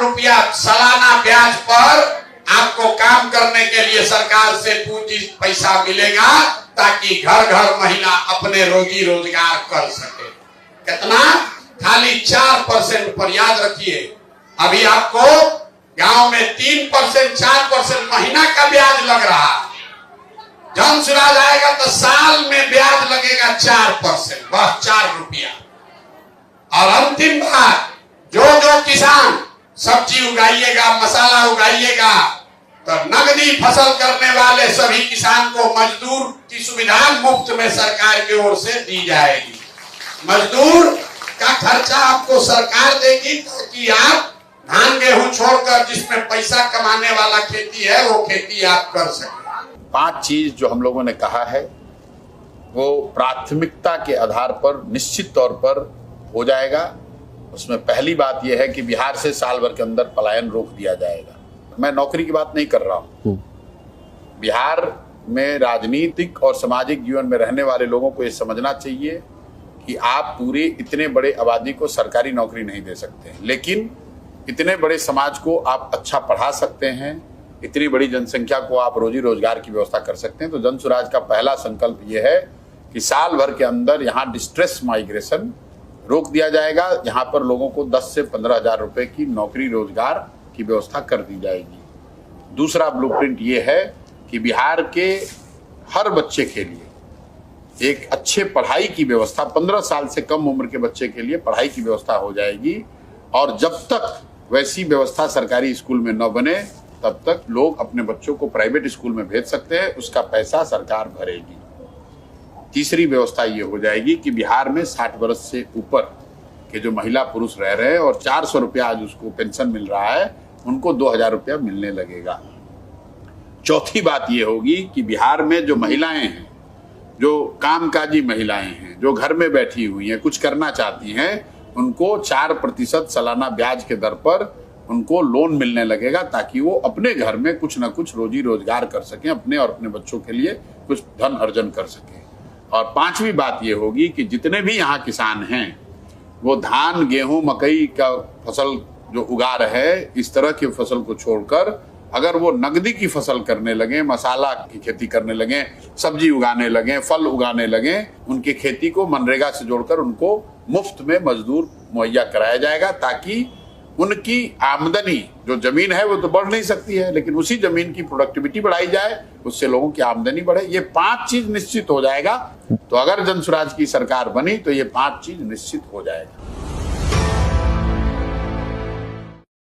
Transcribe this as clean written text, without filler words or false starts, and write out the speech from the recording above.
रुपया सालाना ब्याज पर आपको काम करने के लिए सरकार से पूंजी पैसा मिलेगा, ताकि घर घर महिला अपने रोजी रोजगार कर सके। कितना? खाली 4% पर। याद रखिए, अभी आपको गांव में 3% 4% महीना का ब्याज लग रहा है। जन स्वराज आएगा तो साल में ब्याज लगेगा 4%, बस 4 रुपया। और अंतिम बात, जो किसान सब्जी उगाइएगा, मसाला उगाइएगा, तो नगदी फसल करने वाले सभी किसान को मजदूर की सुविधा मुफ्त में सरकार की ओर से दी जाएगी। मजदूर का खर्चा आपको सरकार देगी, ताकि आप धान गेहूं छोड़कर जिसमें पैसा कमाने वाला खेती है वो खेती आप कर सकें। 5 चीज जो हम लोगों ने कहा है वो प्राथमिकता के आधार पर निश्चित तौर पर हो जाएगा। उसमें पहली बात यह है कि बिहार से साल भर के अंदर पलायन रोक दिया जाएगा। मैं नौकरी की बात नहीं कर रहा हूं। बिहार में राजनीतिक और सामाजिक जीवन में रहने वाले लोगों को ये समझना चाहिए कि आप पूरे इतने बड़े आबादी को सरकारी नौकरी नहीं दे सकते, लेकिन इतने बड़े समाज को आप अच्छा पढ़ा सकते हैं, इतनी बड़ी जनसंख्या को आप रोजी रोजगार की व्यवस्था कर सकते हैं। तो जन स्वराज का पहला संकल्प यह है कि साल भर के अंदर यहाँ डिस्ट्रेस माइग्रेशन रोक दिया जाएगा। यहाँ पर लोगों को 10 से 15 हजार रुपए की नौकरी रोजगार की व्यवस्था कर दी जाएगी। दूसरा ब्लूप्रिंट ये है कि बिहार के हर बच्चे के लिए एक अच्छे पढ़ाई की व्यवस्था, 15 साल से कम उम्र के बच्चे के लिए पढ़ाई की व्यवस्था हो जाएगी। और जब तक वैसी व्यवस्था सरकारी स्कूल में न बने तब तक लोग अपने बच्चों को प्राइवेट स्कूल में भेज सकते हैं, उसका पैसा सरकार भरेगी। तीसरी व्यवस्था ये हो जाएगी कि बिहार में 60 वर्ष से ऊपर के जो महिला पुरुष रह रहे हैं और 400 रुपया आज उसको पेंशन मिल रहा है, उनको 2000 रुपया मिलने लगेगा। चौथी बात ये होगी कि बिहार में जो महिलाएं हैं, जो कामकाजी महिलाएं हैं, जो घर में बैठी हुई हैं, कुछ करना चाहती हैं, उनको 4% सालाना ब्याज के दर पर उनको लोन मिलने लगेगा, ताकि वो अपने घर में कुछ ना कुछ रोजी रोजगार कर सकें, अपने और अपने बच्चों के लिए कुछ धन अर्जन कर सकें। और 5वीं बात ये होगी कि जितने भी यहाँ किसान हैं वो धान, गेहूं, मकई का फसल जो उगा रहे हैं, इस तरह की फसल को छोड़कर अगर वो नगदी की फसल करने लगे, मसाला की खेती करने लगे, सब्जी उगाने लगे, फल उगाने लगे, उनकी खेती को मनरेगा से जोड़कर उनको मुफ्त में मजदूर मुहैया कराया जाएगा, ताकि उनकी आमदनी, जो जमीन है वो तो बढ़ नहीं सकती है, लेकिन उसी जमीन की प्रोडक्टिविटी बढ़ाई जाए, उससे लोगों की आमदनी बढ़े। ये 5 चीज निश्चित हो जाएगा। तो अगर जन स्वराज की सरकार बनी तो ये 5 चीज निश्चित हो जाएगा।